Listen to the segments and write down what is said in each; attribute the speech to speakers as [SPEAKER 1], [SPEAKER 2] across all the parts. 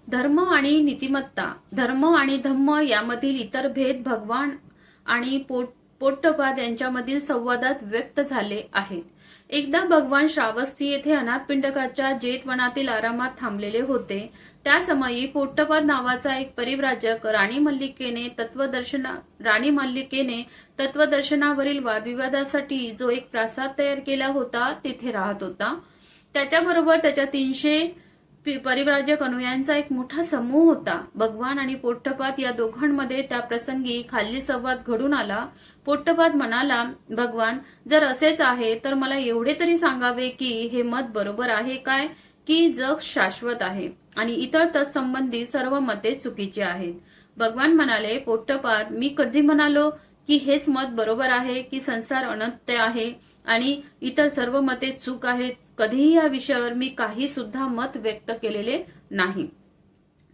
[SPEAKER 1] धर्म आणि नीतिमत्ता, धर्म आणि धम्म यामधील इतर भेद भगवान आणि पोट्टपाद यांच्यामधील संवादात व्यक्त झाले आहेत. एकदा भगवान श्रावस्ती येथे अनाथपिंडकाच्या जेतवनातील आरामात थांबलेले होते. त्या समयी पोट्टपाद नावाचा एक परिव्राजक राणी मल्लिकेने तत्वदर्शनावरील वादविवादासाठी जो एक प्रासाद तयार केला होता तिथे राहत होता. त्याच्याबरोबर त्याच्या 300 परिव्राजक अनुयायांचा एक मोठा समूह होता. भगवान आणि पोट्टपाद या दोघांमध्ये त्या प्रसंगी खाली संवाद घडून आला. पोट्टपाद म्हणाला, भगवान, जर असेच आहे तर मला एवढे तरी सांगावे की हे मत बरोबर आहे काय की जग शाश्वत आहे आणि इतर तत्संबंधी सर्व मते चुकीची आहेत. भगवान म्हणाले, पोट्टपाद, मी कधी म्हणालो की हेच मत बरोबर आहे की संसार अनंत आहे आणि इतर सर्व मते चूक आहेत? कधीही या विषयावर मी काही सुद्धा मत व्यक्त केलेले नाही.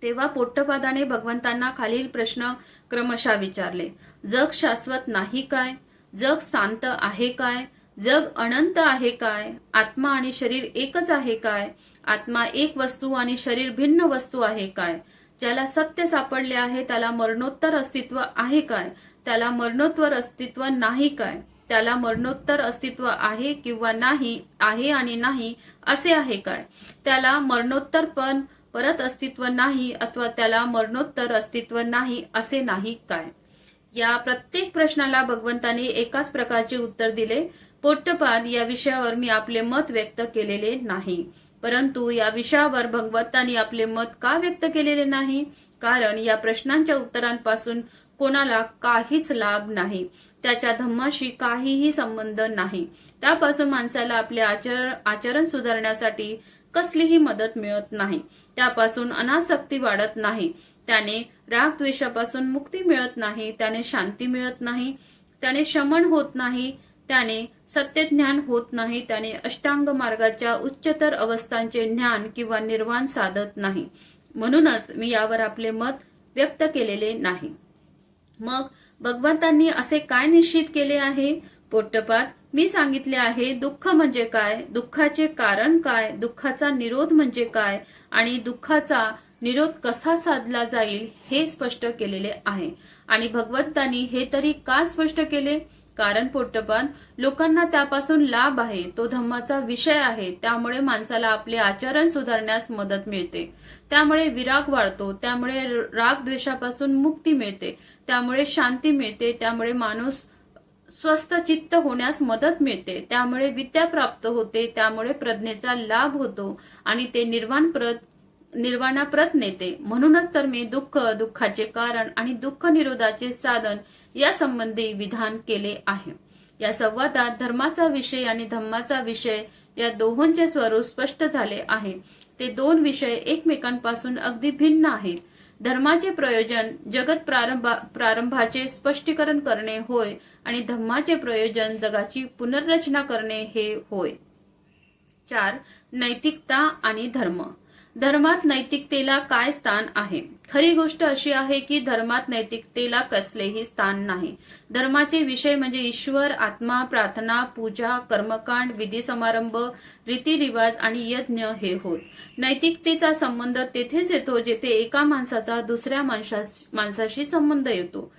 [SPEAKER 1] तेव्हा पोट्टपादाने भगवंतांना खालील प्रश्न क्रमशः विचारले. जग शाश्वत नाही काय? जग शांत आहे काय? जग अनंत आहे काय? आत्मा आणि शरीर एकच आहे काय? आत्मा एक वस्तू आणि शरीर भिन्न वस्तू आहे काय? ज्याला सत्य सापडले आहे त्याला मरणोत्तर अस्तित्व आहे काय? त्याला मरणोत्तर अस्तित्व नाही काय? त्याला मरणोत्तर अस्तित्व आहे किंवा नाही, आहे आणि नाही असे आहे काय? त्याला मरणोत्तर पण परत अस्तित्व नाही अथवा त्याला मरणोत्तर अस्तित्व नाही असे नाही काय? या प्रत्येक प्रश्नाला भगवंतांनी एकाच प्रकारचे उत्तर दिले. पोट्टपाद, या विषयावर मी आपले मत व्यक्त केलेले नाही. परंतु या विषयावर भगवंतांनी आपले मत का व्यक्त केलेले नाही? कारण या प्रश्नांच्या उत्तरांपासून कोणाला काहीच लाभ नाही. त्याच्या धम्माशी काहीही संबंध नाही. त्यापासून माणसाला आपले आचरण सुधारण्यासाठी कसलीही मदत मिळत नाही. त्यापासून अनासक्ती वाढत नाही. त्याने रागद्वेषापासून मुक्ती मिळत नाही. त्याने शांती मिळत नाही. त्याने शमन होत नाही. त्याने सत्यज्ञान होत नाही. त्याने अष्टांग मार्गाच्या उच्चतर अवस्थांचे ज्ञान किंवा निर्वाण साधत नाही. म्हणूनच मी यावर आपले मत व्यक्त केलेले नाही. मग भगवंतांनी असे काय निश्चित केले आहे? पोट्टपाद, मी सांगितले आहे दुःख म्हणजे काय, दुःखाचे कारण काय, दुःखाचा निरोध म्हणजे काय आणि दुःखाचा निरोध कसा साधला जाईल हे स्पष्ट केलेले आहे. आणि भगवंतांनी हे तरी का स्पष्ट केले? कारण पोट्टपाद, लोकांना त्यापासून लाभ आहे. तो धम्माचा विषय आहे. त्यामुळे माणसाला आपले आचरण सुधारण्यास मदत मिळते. त्यामुळे विराग वाढतो. त्यामुळे राग द्वेषापासून मुक्ती मिळते. त्यामुळे शांती मिळते. त्यामुळे माणूस स्वस्थ चित्त होण्यास मदत मिळते. त्यामुळे विद्या प्राप्त होते. त्यामुळे प्रज्ञेचा लाभ होतो आणि ते निर्वाणाप्रत नेते. म्हणूनच तर मी दुःख, दुःखाचे कारण आणि दुःख निरोधाचे साधन या संबंधी विधान केले आहे. या संवादात धर्माचा विषय आणि धम्माचा विषय या दोहोंचे स्वरूप स्पष्ट झाले आहे. ते दोन विषय एकमेकांपासून अगदी भिन्न आहेत. धर्माचे प्रयोजन जगत प्रारंभाचे स्पष्टीकरण करणे होय आणि धम्माचे प्रयोजन जगाची पुनर्रचना करणे हे होय. 4. नैतिकता आणि धर्म. धर्मात नैतिकतेला काय स्थान आहे? खरी गोष्ट अशी आहे की धर्मात नैतिकतेला कसलेही स्थान नाही. धर्माचे विषय म्हणजे ईश्वर, आत्मा, प्रार्थना, पूजा, कर्मकांड, विधी समारंभ, रीतिरिवाज आणि यज्ञ हे होत. नैतिकतेचा संबंध तेथेच येतो जेथे एका माणसाचा दुसऱ्या माणसाशी संबंध येतो.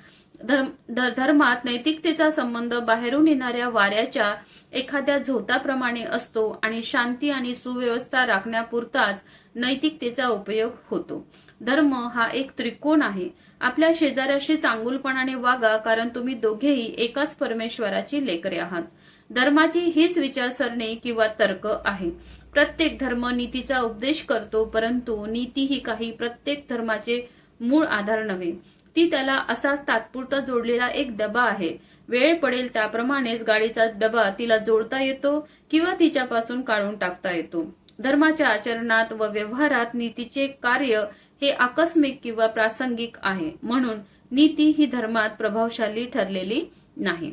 [SPEAKER 1] धर्मात नैतिकतेचा संबंध बाहेरून येणाऱ्या वाऱ्याच्या एखाद्या झोताप्रमाणे असतो आणि शांती आणि सुव्यवस्था राखण्यापुरताच नैतिकतेचा उपयोग होतो. धर्म हा एक त्रिकोण आहे. आपल्या शेजाऱ्याशी चांगुलपणाने वागा, कारण तुम्ही दोघेही एकाच परमेश्वराची लेकरे आहात. धर्माची हीच विचारसरणी किंवा तर्क आहे. प्रत्येक धर्म नीतीचा उपदेश करतो, परंतु नीती ही काही प्रत्येक धर्माचे मूळ आधार नव्हे. ती त्याला असाच तात्पुरता जोडलेला एक डबा आहे. वेळ पडेल त्याप्रमाणेच गाडीचा डबा तिला जोडता येतो किंवा तिच्यापासून काढून टाकता येतो. धर्माच्या आचरणात व व्यवहारात नीतीचे कार्य हे आकस्मिक किंवा प्रासंगिक आहे. म्हणून नीती ही धर्मात प्रभावशाली ठरलेली नाही.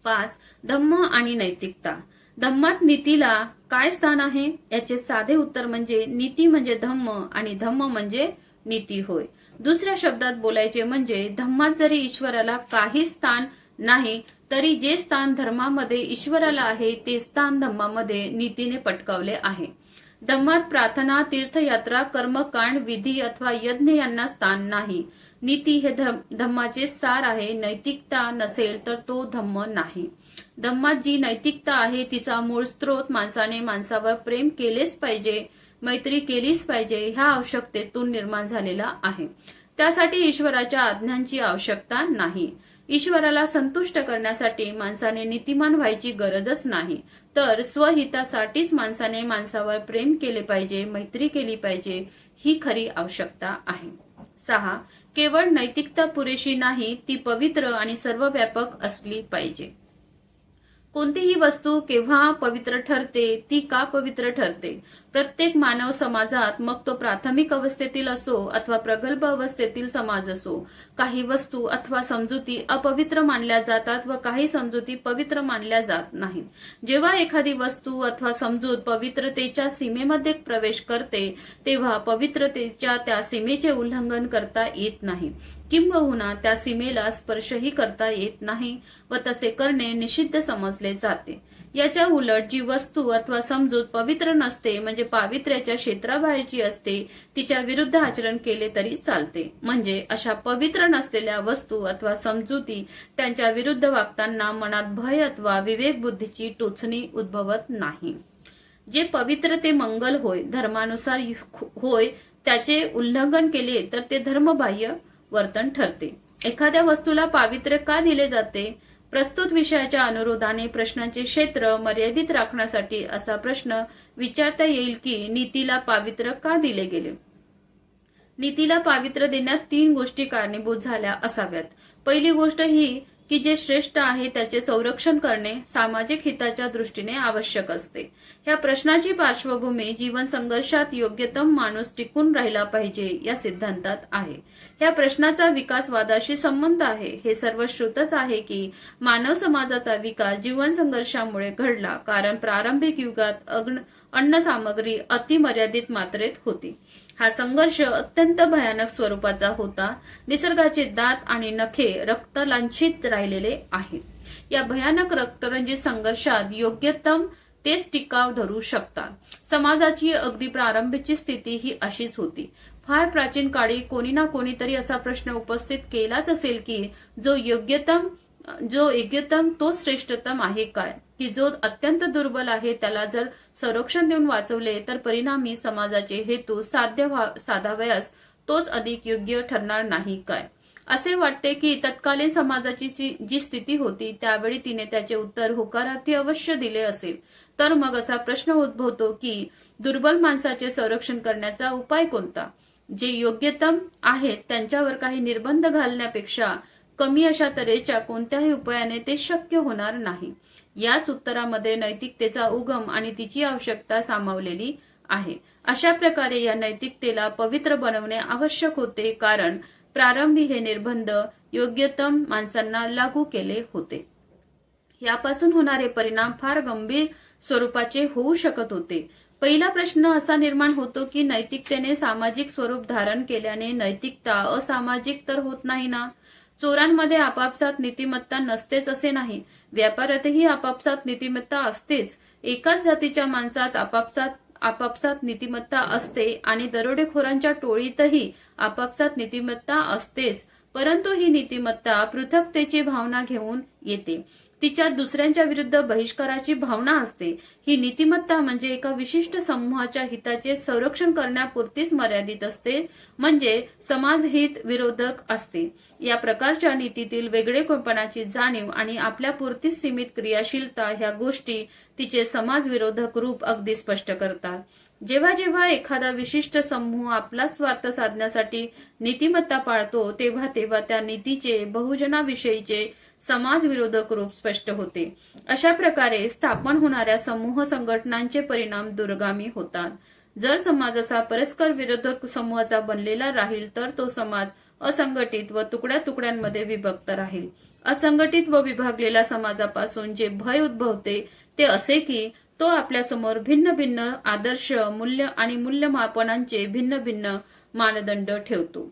[SPEAKER 1] 5. धम्म आणि नैतिकता. धम्मात नीतीला काय स्थान आहे? याचे साधे उत्तर म्हणजे नीती म्हणजे धम्म आणि धम्म म्हणजे नीती होय. दुसऱ्या शब्दात बोलायचे म्हणजे धम्मात जरी ईश्वराला काही स्थान नाही तरी जे स्थान धर्मामध्ये ईश्वराला आहे ते स्थान धम्मामध्ये नीतीने पटकावले आहे. धम्मात प्रार्थना, तीर्थयात्रा, कर्मकांड, विधी अथवा यज्ञ यांना स्थान नाही. नीती हे धम्माचे सार आहे. नैतिकता नसेल तर तो धम्म नाही. धम्मात जी नैतिकता आहे तिचा मूळ स्रोत माणसाने माणसावर प्रेम केलेच पाहिजे, मैत्री केलीच पाहिजे ह्या आवश्यकतेतून निर्माण झालेला आहे. त्यासाठी ईश्वराच्या आज्ञांची आवश्यकता नाही. ईश्वराला संतुष्ट करण्यासाठी माणसाने नीतिमान व्हायची गरजच नाही, तर स्वहितासाठीच माणसाने माणसावर प्रेम केले पाहिजे, मैत्री केली पाहिजे ही खरी आवश्यकता आहे. 6. केवळ नैतिकता पुरेशी नाही, ती पवित्र आणि सर्वव्यापक असली पाहिजे. कोणतीही वस्तू केव्हा पवित्र ठरते, ती का पवित्र ठरते? प्रत्येक मानव समाजात, मग तो प्राथमिक अवस्थेतील असो अथवा प्रगल्भ अवस्थेतील समाज असो, काही वस्तू अथवा समजुती अपवित्र मानल्या जातात व काही समजुती पवित्र मानल्या जात नाहीत. जेव्हा एखादी वस्तू अथवा समजूत पवित्रतेच्या सीमेमध्ये प्रवेश करते तेव्हा पवित्रतेच्या त्या सीमेचे उल्लंघन करता येत नाही, किंबहुना त्या सीमेला स्पर्शही करता येत नाही व तसे करणे निषिद्ध समजले जाते. याच्या उलट जी वस्तू अथवा समजूत पवित्र नसते, म्हणजे पावित्र्याच्या क्षेत्राबाहेरची असते, तिच्या विरुद्ध आचरण केले तरी चालते. म्हणजे अशा पवित्र नसलेल्या वस्तू अथवा समजुती त्यांच्या विरुद्ध वागताना मनात भय अथवा विवेक बुद्धीची टोचणी उद्भवत नाही. जे पवित्र ते मंगल होय, धर्मानुसार होय, त्याचे उल्लंघन केले तर ते धर्मबाह्य वर्तन ठरते. एखाद्या वस्तूला पावित्र्य का दिले जाते? प्रस्तुत विषयाच्या अनुरोधाने प्रश्नांचे क्षेत्र मर्यादित राखण्यासाठी असा प्रश्न विचारता येईल की नीतीला पावित्र्य का दिले गेले? नीतीला पावित्र्य देण्यात 3 गोष्टी कारणीभूत झाल्या असाव्यात. पहिली गोष्ट ही की जे श्रेष्ठ आहे त्याचे संरक्षण करणे सामाजिक हिताच्या दृष्टीने आवश्यक असते. ह्या प्रश्नाची पार्श्वभूमी जीवन संघर्षात योग्यतम माणूस टिकून राहिला पाहिजे या सिद्धांतात आहे. ह्या प्रश्नाचा विकासवादाशी संबंध आहे. हे सर्वश्रुतच आहे की मानव समाजाचा विकास जीवन संघर्षामुळे घडला, कारण प्रारंभिक युगात अन्न सामग्री अतिमर्यादित मात्रेत होती. हा संघर्ष अत्यंत भयानक स्वरूपाचा होता. निसर्गाचे दात आणि नखे रक्तलांछित राहिलेले आहेत. या भयानक रक्तरंजित संघर्षात योग्यतम तेच टिकाव धरू शकतात. समाजाची अगदी प्रारंभीची स्थिती ही अशीच होती. फार प्राचीन काळी कोणी ना कोणीतरी असा प्रश्न उपस्थित केलाच असेल की जो योग्यतम तो श्रेष्ठतम आहे काय? की जो अत्यंत दुर्बल आहे त्याला जर संरक्षण देऊन वाचवले तर परिणामी समाजाचे हेतू साधावयास तोच अधिक योग्य ठरणार नाही काय? असे वाटते की तत्कालीन समाजाची जी स्थिती होती त्यावेळी तिने त्याचे उत्तर होकारार्थी अवश्य दिले असेल. तर मग असा प्रश्न उद्भवतो की दुर्बल माणसाचे संरक्षण करण्याचा उपाय कोणता? जे योग्यतम आहेत त्यांच्यावर काही निर्बंध घालण्यापेक्षा कमी अशा तऱ्हेच्या कोणत्याही उपायाने ते शक्य होणार नाही. याच उत्तरामध्ये नैतिकतेचा उगम आणि तिची आवश्यकता सामावलेली आहे. अशा प्रकारे या नैतिकतेला पवित्र बनवणे आवश्यक होते, कारण प्रारंभी हे निर्बंध योग्यतम माणसांना लागू केले होते. यापासून होणारे परिणाम फार गंभीर स्वरूपाचे होऊ शकत होते. पहिला प्रश्न असा निर्माण होतो की नैतिकतेने सामाजिक स्वरूप धारण केल्याने नैतिकता असामाजिक तर होत नाही ना? चोरांमध्ये आपापसात नीतिमत्ता नसतेच असे नाही. व्यापारातही आपापसात नीतिमत्ता असतेच. एकाच जातीच्या माणसात आपापसात नीतिमत्ता असते आणि दरोडेखोरांच्या टोळीतही आपापसात नीतिमत्ता असतेच. परंतु ही नीतिमत्ता पृथकतेची भावना घेऊन येते. तिच्यात दुसऱ्यांच्या विरुद्ध बहिष्काराची भावना असते. ही नीतिमत्ता म्हणजे एका विशिष्ट समूहाच्या हिताचे संरक्षण करण्यापुरतीच मर्यादित असते, म्हणजे समाजहित विरोधक असते. या प्रकारच्या नीतीतील वेगळेपणाची जाणीव आणि आपल्यापुरतीच सीमित क्रियाशीलता ह्या गोष्टी तिचे समाजविरोधक रूप अगदी स्पष्ट करतात. जेव्हा जेव्हा एखादा विशिष्ट समूह आपला स्वार्थ साधण्यासाठी नीतिमत्ता पाळतो तेव्हा तेव्हा त्या नीतीचे बहुजनाविषयीचे समाजविरोधक रूप स्पष्ट होते. अशा प्रकारे स्थापन होणाऱ्या समूह संघटनांचे परिणाम दूरगामी होतात. जर समाज असा परस्पर विरोधक समूहाचा बनलेला राहील तर तो समाज असंघटित व तुकड्या तुकड्यांमध्ये विभक्त राहील. असंघटित व विभागलेल्या समाजापासून जे भय उद्भवते ते असे की तो आपल्यासमोर भिन्न भिन्न आदर्श, मूल्य आणि मूल्यमापनांचे भिन्न भिन्न मानदंड ठेवतो.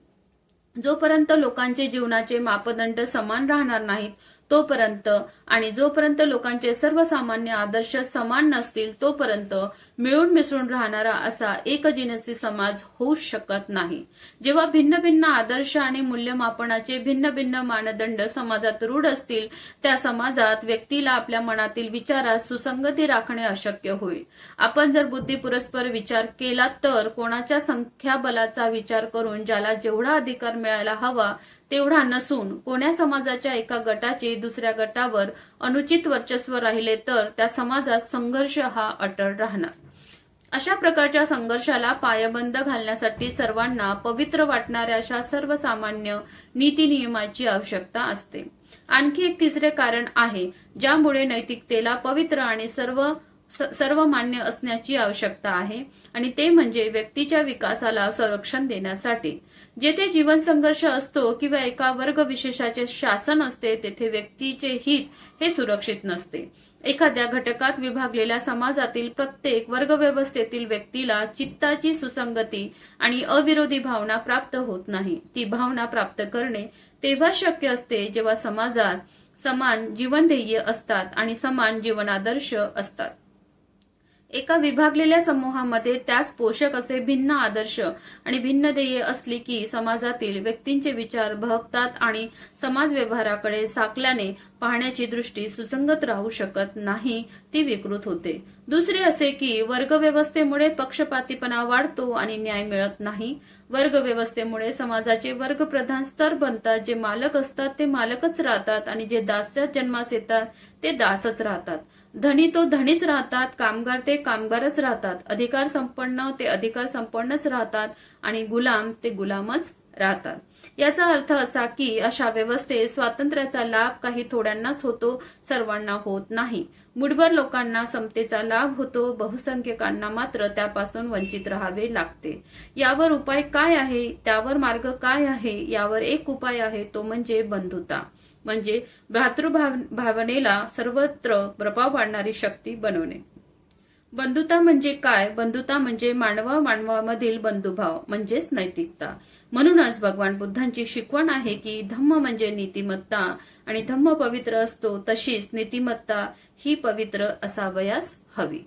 [SPEAKER 1] जोपर्यंत लोकांचे जीवनाचे मापदंड समान राहणार नाहीत तोपर्यंत आणि जोपर्यंत लोकांचे सर्वसामान्य आदर्श समान नसतील तोपर्यंत मिळून मिसळून राहणारा असा एकजिनसी समाज होऊच शकत नाही. जेव्हा भिन्न भिन्न आदर्श आणि मूल्यमापनाचे भिन्न भिन्न मानदंड समाजात रूढ असतील त्या समाजात व्यक्तीला आपल्या मनातील विचारात सुसंगती राखणे अशक्य होईल. आपण जर बुद्धिपुरस्पर विचार केला तर कोणाच्या संख्याबलाचा विचार करून ज्याला जेवढा अधिकार मिळायला हवा तेवढा नसून कोण्या समाजाच्या एका गटाचे दुसऱ्या गटावर अनुचित वर्चस्व राहिले तर त्या समाजात संघर्ष हा अटळ राहणार. अशा प्रकारच्या संघर्षाला पायबंद घालण्यासाठी सर्वांना पवित्र वाटणाऱ्या अशा सर्वसामान्य नीती नियमाची आवश्यकता असते. आणखी एक तिसरे कारण आहे ज्यामुळे नैतिकतेला पवित्र आणि सर्वमान्य असण्याची आवश्यकता आहे आणि ते म्हणजे व्यक्तीच्या विकासाला संरक्षण देण्यासाठी. जेथे जीवन संघर्ष असतो किंवा एका वर्ग विशेषाचे शासन असते तेथे व्यक्तीचे हित हे सुरक्षित नसते. एखाद्या घटकात विभागलेल्या समाजातील प्रत्येक वर्गव्यवस्थेतील व्यक्तीला चित्ताची सुसंगती आणि अविरोधी भावना प्राप्त होत नाही. ती भावना प्राप्त करणे तेव्हा शक्य असते जेव्हा समाजात समान जीवनध्येय असतात आणि समान जीवनादर्श असतात. एका विभागलेल्या समूहामध्ये त्यास पोषक असे भिन्न आदर्श आणि भिन्न ध्येये असली की समाजातील व्यक्तींचे विचार बहकतात आणि समाज व्यवहाराकडे साकल्याने पाहण्याची दृष्टी सुसंगत राहू शकत नाही, ती विकृत होते. दुसरे असे की वर्गव्यवस्थेमुळे पक्षपातीपणा वाढतो आणि न्याय मिळत नाही. वर्गव्यवस्थेमुळे समाजाचे वर्गप्रधान स्तर बनतात. जे मालक असतात ते मालकच राहतात आणि जे दास्यात जन्मास येतात ते दासच राहतात. धनी तो धनीच राहतात, कामगार ते कामगारच राहतात, अधिकार संपन्न ते अधिकार संपन्नच राहतात आणि गुलाम ते गुलामच राहतात. याचा अर्थ असा की अशा व्यवस्थेत स्वातंत्र्याचा लाभ काही थोड्यांनाच होतो, सर्वांना होत नाही. मुठभर लोकांना समतेचा लाभ होतो, बहुसंख्यकांना मात्र त्यापासून वंचित राहावे लागते. यावर उपाय काय आहे, त्यावर मार्ग काय आहे? यावर एक उपाय आहे, तो म्हणजे बंधुता, म्हणजे भातृभावनेला सर्वत्र प्रभाव पाडणारी शक्ती बनवणे. बंधुता म्हणजे काय? बंधुता म्हणजे मानवामधील बंधुभाव म्हणजेच नैतिकता. म्हणूनच भगवान बुद्धांची शिकवण आहे की धम्म म्हणजे नीतिमत्ता आणि धम्म पवित्र असतो तशीच नीतिमत्ता ही पवित्र असावयास हवी.